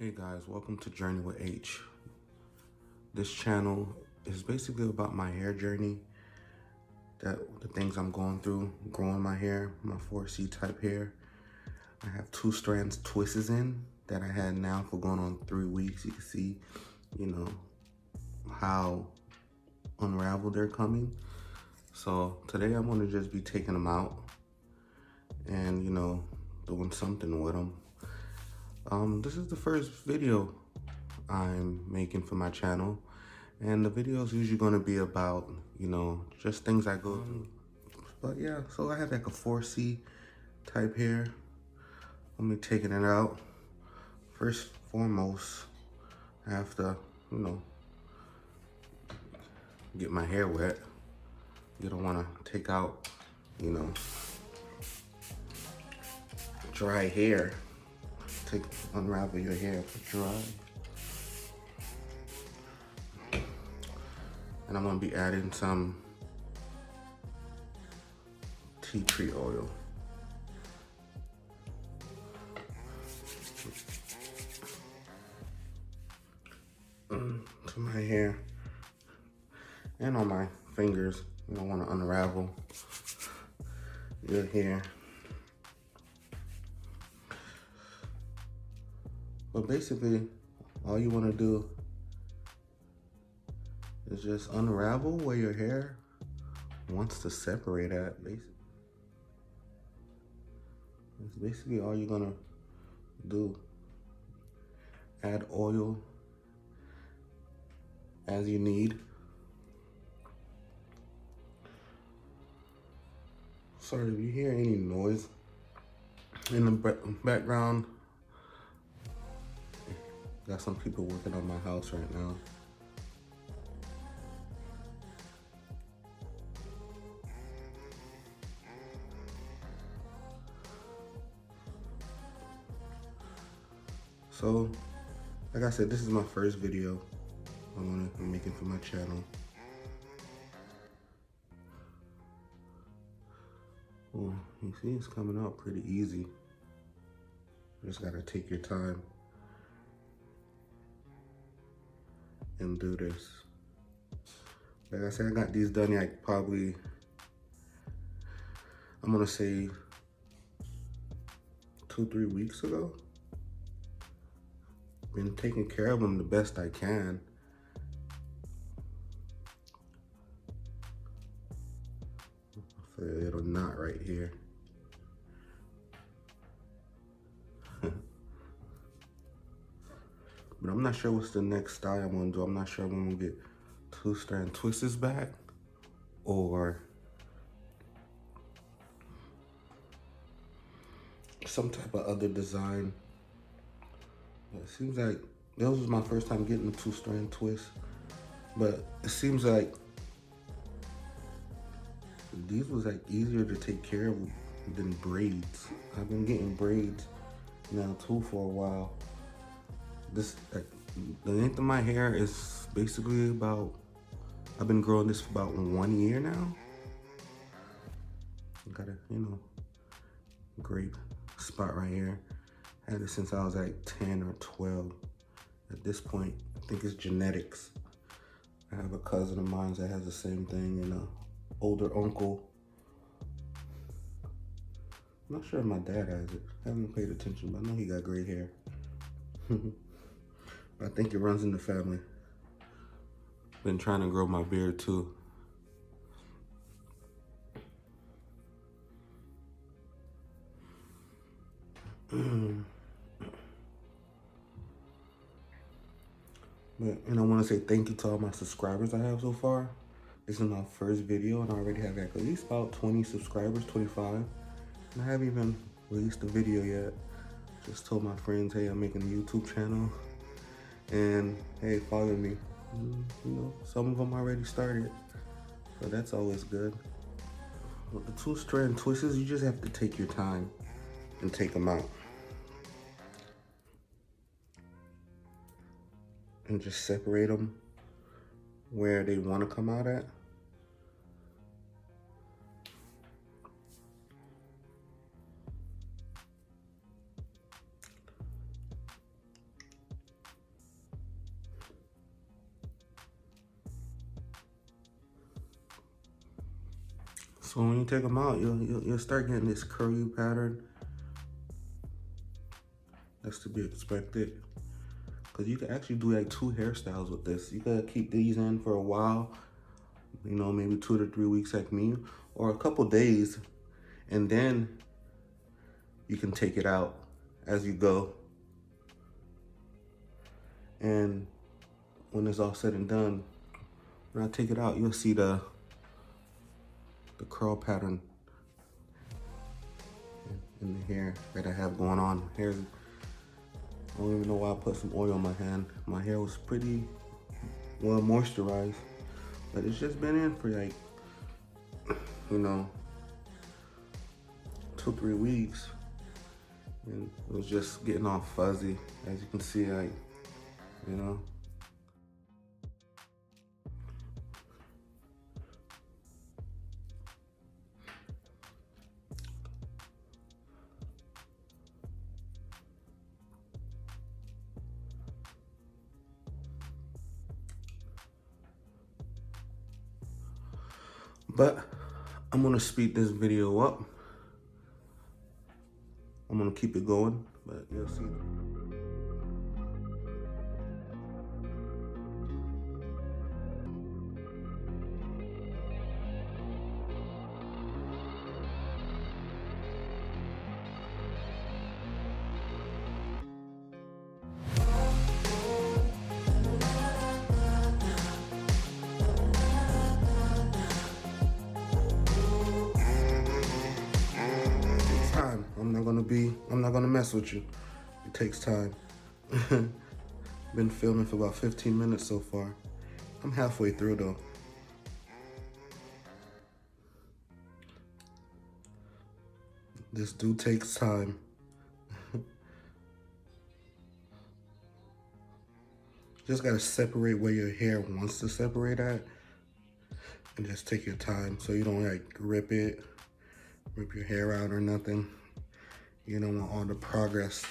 Hey guys, welcome to Journey with H. This channel is basically about my hair journey, the things I'm going through, growing my hair, my 4C type hair. I have 2 strands twists in that I had now for going on 3 weeks. You can see, how unraveled they're coming. So today I'm gonna just be taking them out and, doing something with them. This is the first video I'm making for my channel, and the video is usually going to be about, just things I go through. But yeah, so I have like a 4C type hair. Let me taking it out. First foremost, I have to, get my hair wet. You don't want to take out, dry hair. Unravel your hair for dry. And I'm gonna be adding some tea tree oil. To my hair and on my fingers. You don't want to unravel your hair. But basically, all you want to do is just unravel where your hair wants to separate at. Basically, it's basically all you're gonna do. Add oil as you need. Sorry if you hear any noise in the background. Got some people working on my house right now. So, like I said, this is my first video I'm making for my channel. Well, you see it's coming out pretty easy. You just gotta take your time and do this. Like I said, I got these done like probably, I'm gonna say 2-3 weeks ago. Been taking care of them the best I can. I feel a little knot right here. But I'm not sure what's the next style I'm gonna do. I'm not sure if I'm gonna get 2-strand twists back or some type of other design. It seems like this was my first time getting a 2-strand twist, but it seems like these was like easier to take care of than braids. I've been getting braids now too for a while. This, like, the length of my hair is basically about, I've been growing this for about 1 year now. Got a, great spot right here. Had it since I was like 10 or 12. At this point, I think it's genetics. I have a cousin of mine that has the same thing, and an older uncle. I'm not sure if my dad has it. I haven't paid attention, but I know he got great hair. I think it runs in the family. Been trying to grow my beard too. And I want to say thank you to all my subscribers I have so far. This is my first video, and I already have like at least about 20 subscribers, 25. And I haven't even released a video yet. Just told my friends, hey, I'm making a YouTube channel. And hey, follow me. Some of them already started, so that's always good. With the 2-strand twists, you just have to take your time and take them out. And just separate them where they want to come out at. So when you take them out, you'll start getting this curly pattern. That's to be expected. Because you can actually do like 2 hairstyles with this. You gotta keep these in for a while, you know, maybe 2 to 3 weeks like me, or a couple days, and then you can take it out as you go. And when it's all said and done, when I take it out, you'll see the curl pattern in the hair that I have going on. Hair, I don't even know why I put some oil on my hand. My hair was pretty well moisturized, but it's just been in for like, you know, 2-3 weeks. And it was just getting all fuzzy, as you can see, like, you know. But I'm gonna speed this video up. I'm gonna keep it going, but you'll see. I'm not gonna mess with you. It takes time. Been filming for about 15 minutes so far. I'm halfway through though. This takes time. Just gotta separate where your hair wants to separate at, and just take your time so you don't like rip your hair out or nothing. You don't want all the progress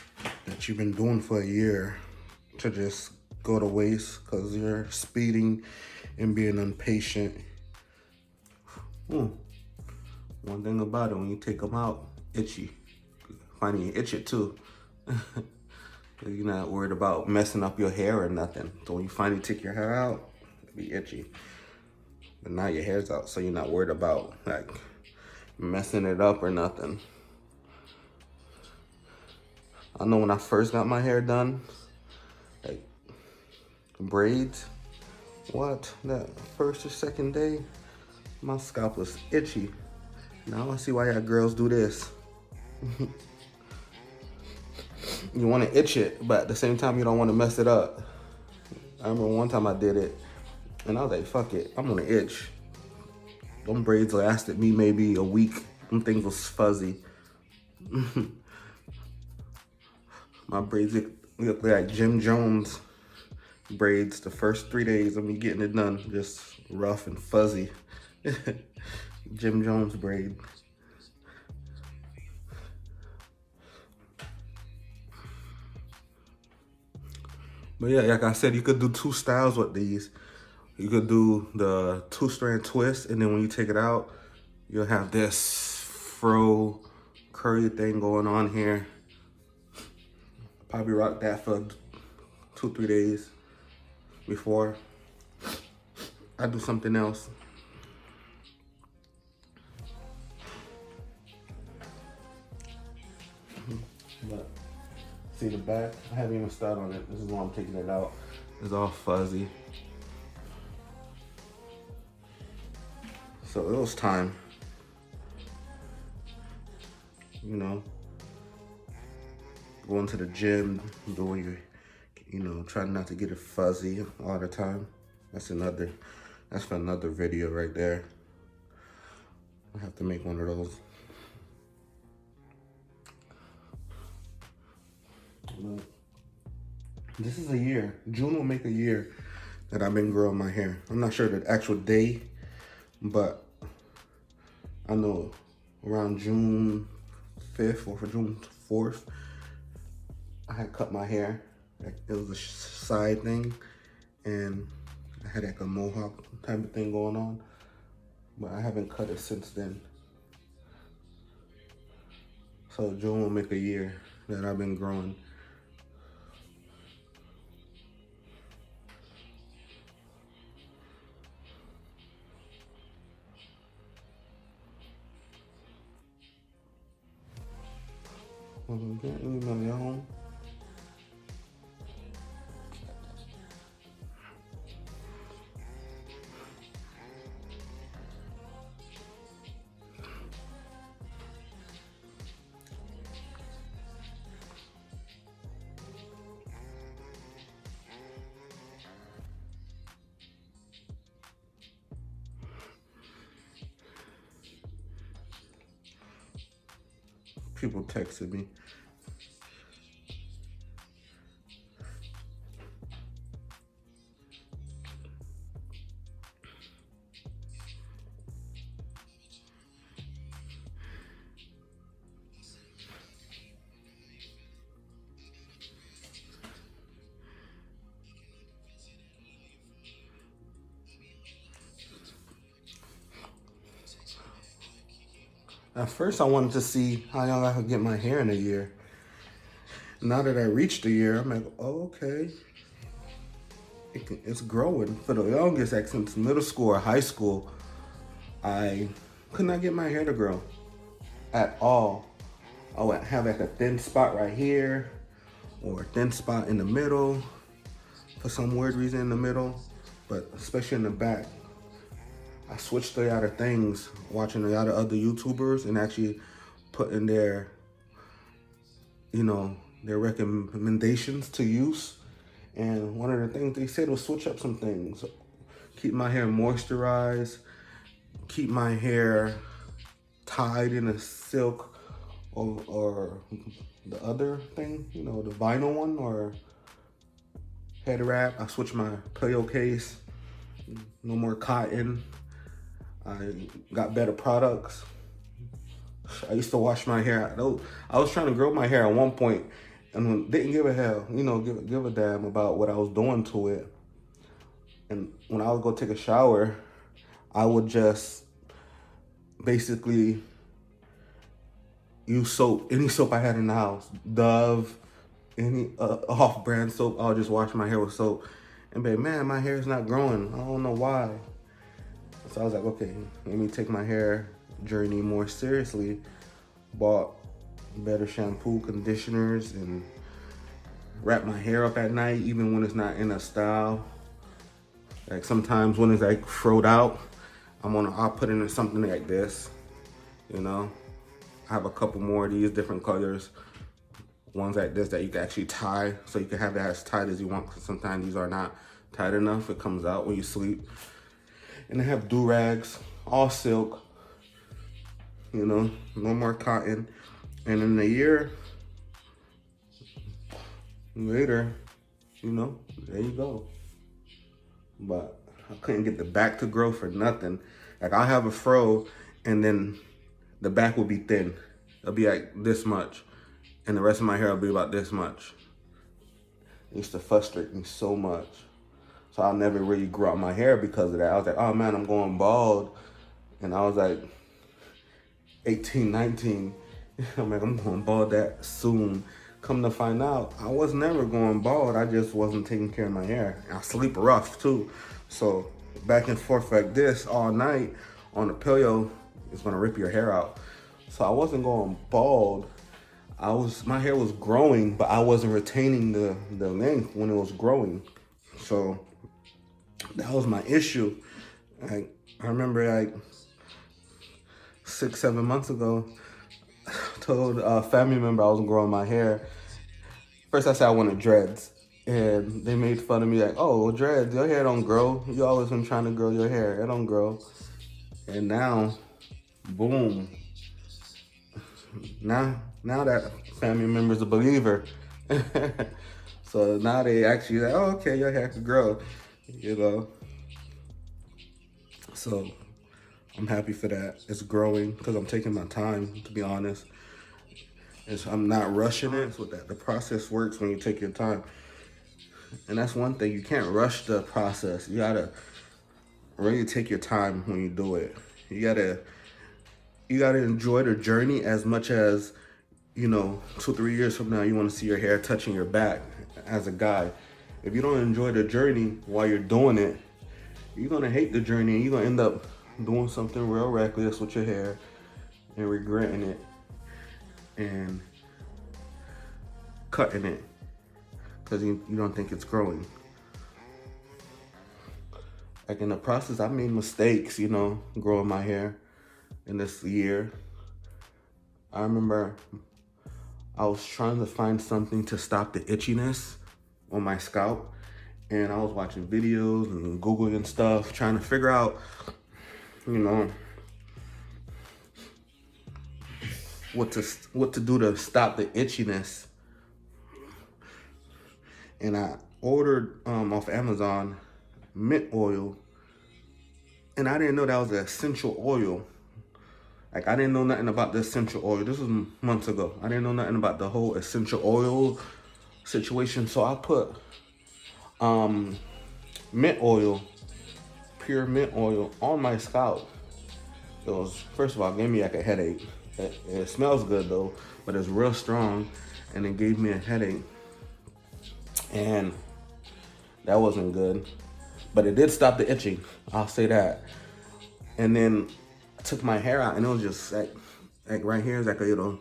that you've been doing for a year to just go to waste because you're speeding and being impatient. One thing about it, when you take them out, itchy. Finding you itch it too. You're not worried about messing up your hair or nothing. So when you finally take your hair out, it'll be itchy. But now your hair's out, so you're not worried about like messing it up or nothing. I know when I first got my hair done, like braids, that first or second day, my scalp was itchy. Now I see why y'all girls do this. You want to itch it, but at the same time, you don't want to mess it up. I remember one time I did it, and I was like, fuck it, I'm gonna itch. Them braids lasted me maybe a week. Them things was fuzzy. My braids look like Jim Jones braids the first 3 days of me getting it done. Just rough and fuzzy. Jim Jones braid. But yeah, like I said, you could do 2 styles with these. You could do the 2-strand twist, and then when you take it out, you'll have this fro curly thing going on here. Probably rock that for 2-3 days before I do something else. But see the back, I haven't even started on it. This is why I'm taking it out. It's all fuzzy. So it was time, you know, going to the gym, doing your, you know, trying not to get it fuzzy all the time. That's for another video right there. I have to make one of those. But this is a year. June will make a year that I've been growing my hair. I'm not sure the actual day, but I know around June 5th or for June 4th, I had cut my hair. It was a side thing, and I had like a mohawk type of thing going on, but I haven't cut it since then. So June will make a year that I've been growing. People texted me. At first, I wanted to see how long I could get my hair in a year. Now that I reached a year, I'm like, oh, okay. It's growing. For the longest, like since middle school or high school, I could not get my hair to grow at all. I would have like a thin spot right here or a thin spot in the middle for some weird reason in the middle, but especially in the back. I switched a lot of things watching a lot of other YouTubers and actually putting their, their recommendations to use. And one of the things they said was switch up some things. Keep my hair moisturized, keep my hair tied in a silk or the other thing, the vinyl one or head wrap. I switched my pillowcase, no more cotton. I got better products. I used to wash my hair. I was trying to grow my hair at one point and didn't give a hell, give a damn about what I was doing to it. And when I would go take a shower, I would just basically use soap, any soap I had in the house, Dove, any off-brand soap. I'll just wash my hair with soap. And babe, man, my hair is not growing. I don't know why. So I was like, okay, let me take my hair journey more seriously. Bought better shampoo, conditioners, and wrap my hair up at night, even when it's not in a style. Like sometimes when it's like froed out, I'll put in something like this, I have a couple more of these different colors. Ones like this that you can actually tie, so you can have it as tight as you want, because sometimes these are not tight enough. It comes out when you sleep. And they have do-rags, all silk, no more cotton. And in a year later, there you go. But I couldn't get the back to grow for nothing. Like I'll have a fro and then the back will be thin. It'll be like this much. And the rest of my hair will be about this much. It used to frustrate me so much. So I never really grew out my hair because of that. I was like, oh man, I'm going bald. And I was like 18, 19. I'm like, I'm going bald that soon. Come to find out, I was never going bald. I just wasn't taking care of my hair. I sleep rough too. So back and forth like this all night on a pillow is gonna rip your hair out. So I wasn't going bald. My hair was growing, but I wasn't retaining the length when it was growing. So that was my issue. I remember 6-7 months ago, I told a family member I was growing my hair. First I said I wanted dreads, and they made fun of me like, oh, dreads, your hair don't grow. You always been trying to grow your hair, it don't grow. And now, boom. Now that family member's a believer. So now they actually like, oh, okay, your hair can grow, So I'm happy for that. It's growing because I'm taking my time, to be honest. I'm not rushing it. So the process works when you take your time. And that's one thing, you can't rush the process. You gotta really take your time when you do it. You gotta enjoy the journey as much as you know, 2-3 years from now, you want to see your hair touching your back as a guy. If you don't enjoy the journey while you're doing it, you're gonna hate the journey and you're gonna end up doing something real reckless with your hair and regretting it and cutting it because you don't think it's growing. Like in the process, I made mistakes, you know, growing my hair in this year. I remember I was trying to find something to stop the itchiness on my scalp, and I was watching videos and Googling and stuff, trying to figure out, you know, what to do to stop the itchiness. And I ordered off Amazon mint oil, and I didn't know that was an essential oil. Like, I didn't know nothing about the essential oil. This was months ago. I didn't know nothing about the whole essential oil situation. So I put mint oil, pure mint oil, on my scalp. It was, first of all, it gave me like a headache. It smells good though, but it's real strong, and it gave me a headache. And that wasn't good. But it did stop the itching, I'll say that. And then I took my hair out, and it was just like right here is like a little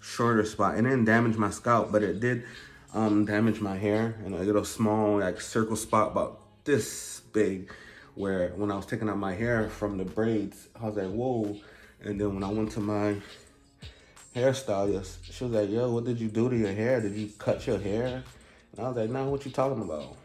shorter spot. It didn't damage my scalp, but it did damage my hair in a little small like circle spot about this big, where when I was taking out my hair from the braids, I was like, whoa. And then when I went to my hairstylist, she was like, yo, what did you do to your hair? Did you cut your hair? And I was like, nah, what you talking about?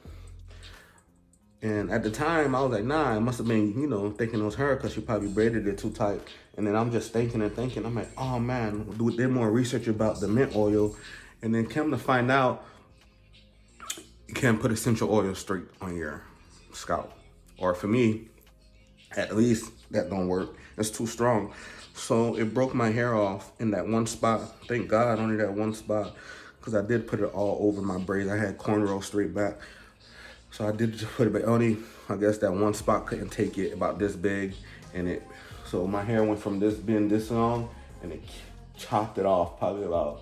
And at the time, I was like, nah, it must have been, you know, thinking it was her because she probably braided it too tight. And then I'm just thinking and thinking. I'm like, oh, man, did more research about the mint oil. And then come to find out, you can't put essential oil straight on your scalp. Or for me, at least, that don't work. It's too strong. So it broke my hair off in that one spot. Thank God, only that one spot, because I did put it all over my braids. I had cornrow straight back. So I did just put it back. Only, I guess that one spot couldn't take it, about this big. So my hair went from this being this long, and it chopped it off, probably about,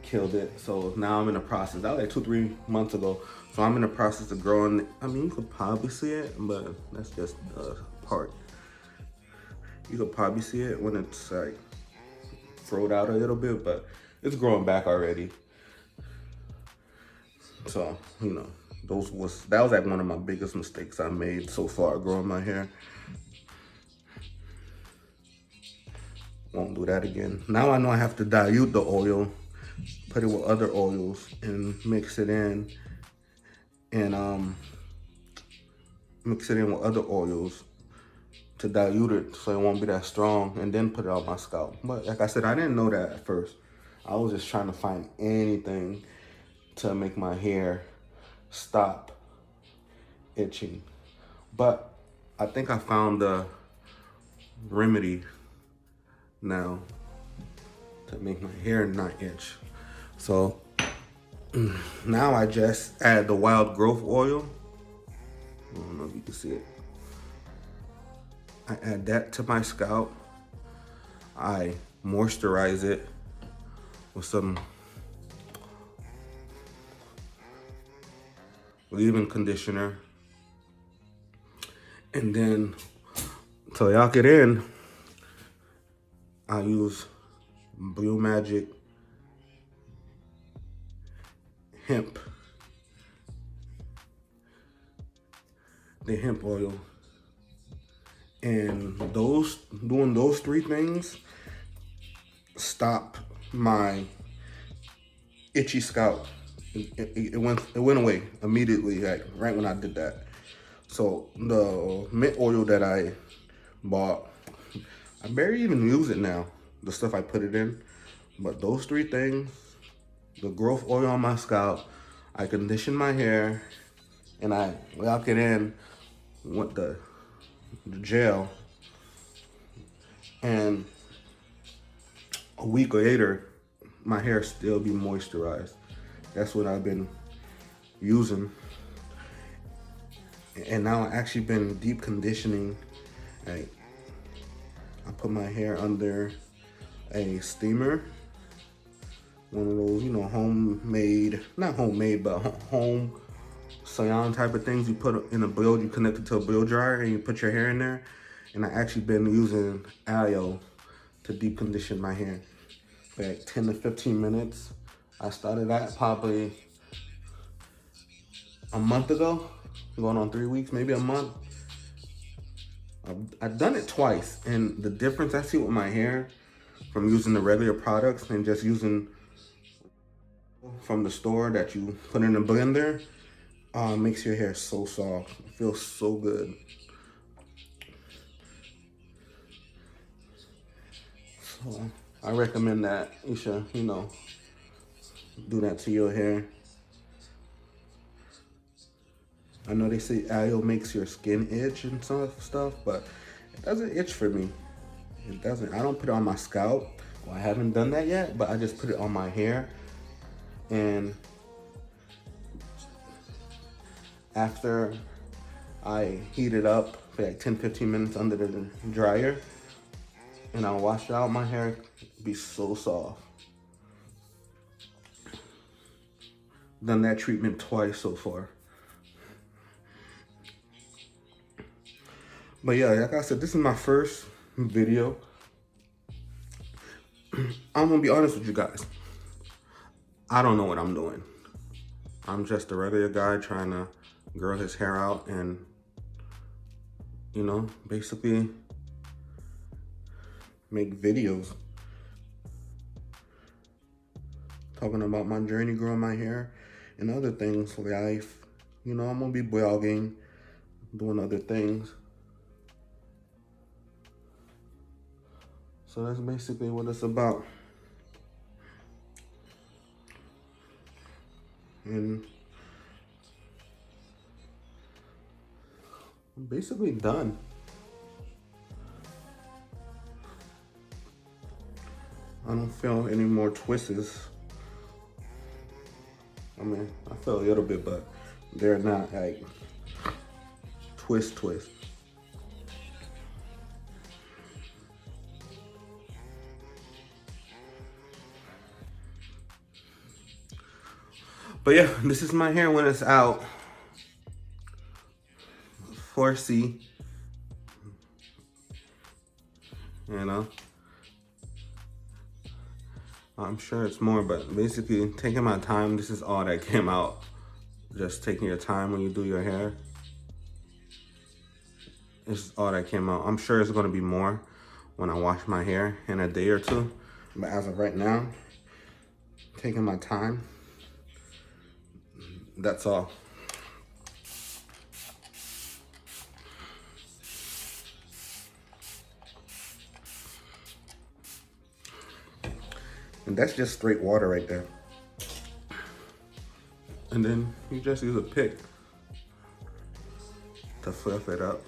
killed it. So now I'm in the process. That was like 2-3 months ago. So I'm in the process of growing. I mean, you could probably see it, but that's just the part. You could probably see it when it's like throwed out a little bit, but it's growing back already. So, you know, that was like one of my biggest mistakes I made so far, growing my hair. Won't do that again. Now I know I have to dilute the oil, put it with other oils, and mix it in. And mix it in with other oils to dilute it so it won't be that strong, and then put it on my scalp. But like I said, I didn't know that at first. I was just trying to find anything to make my hair stop itching. But I think I found the remedy now to make my hair not itch. So now I just add the wild growth oil. I don't know if you can see it. I add that to my scalp. I moisturize it with some leave-in conditioner. And then to lock it in, I use Blue Magic hemp. The hemp oil. And doing those three things stop my itchy scalp. It went away immediately, like right when I did that. So the mint oil that I bought, I barely even use it now, the stuff I put it in. But those three things, the growth oil on my scalp, I condition my hair, and I lock it in with the gel, and a week later my hair still be moisturized. That's what I've been using. And now I actually been deep conditioning. I put my hair under a steamer, one of those, you know, homemade, not homemade, but home salon type of things. You put in a blow, you connect it to a blow dryer and you put your hair in there. And I actually been using aloe to deep condition my hair for like 10 to 15 minutes. I started that probably a month ago, going on 3 weeks, maybe a month. I've done it twice, and the difference I see with my hair from using the regular products and just using from the store that you put in a blender, makes your hair so soft. It feels so good. So I recommend that you should, you know, do that to your hair. I know they say aloe makes your skin itch and stuff, but it doesn't itch for me. It doesn't. I don't put it on my scalp. Well, I haven't done that yet, but I just put it on my hair. And after I heat it up for like 10-15 minutes under the dryer, and I wash it out, my hair be so soft. Done that treatment twice so far. But yeah, like I said, this is my first video. I'm gonna be honest with you guys. I don't know what I'm doing. I'm just a regular guy trying to grow his hair out and, you know, basically make videos talking about my journey growing my hair and other things, life. You know, I'm gonna be blogging, doing other things. So that's basically what it's about. And I'm basically done. I don't feel any more twists. I mean, I feel a little bit, but they're not like twist. But yeah, this is my hair when it's out. 4C. You know? I'm sure it's more, but basically taking my time, this is all that came out. Just taking your time when you do your hair. This is all that came out. I'm sure it's gonna be more when I wash my hair in a day or two. But as of right now, taking my time, that's all. And that's just straight water right there. And then you just use a pick to fluff it up.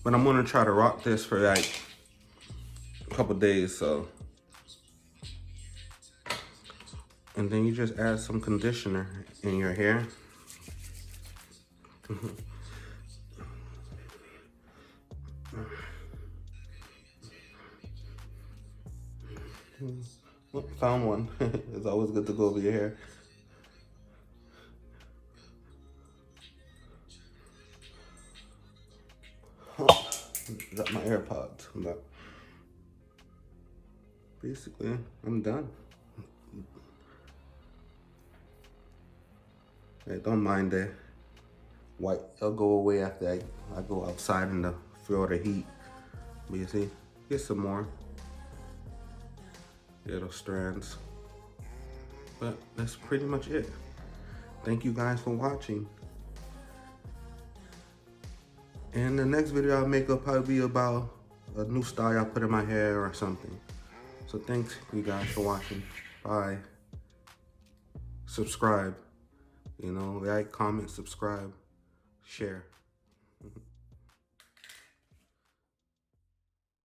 But I'm gonna try to rock this for like a couple days, so. And then you just add some conditioner in your hair. Oh, found one. It's always good to go over your hair. Oh, dropped my AirPods, but basically, I'm done. Hey, don't mind that white. It'll go away after I go outside and feel the heat. But you see, get some more little strands. But that's pretty much it. Thank you guys for watching. And the next video I'll make will probably be about a new style I put in my hair or something. So thanks you guys for watching. Bye. Subscribe. You know, like, comment, subscribe, share.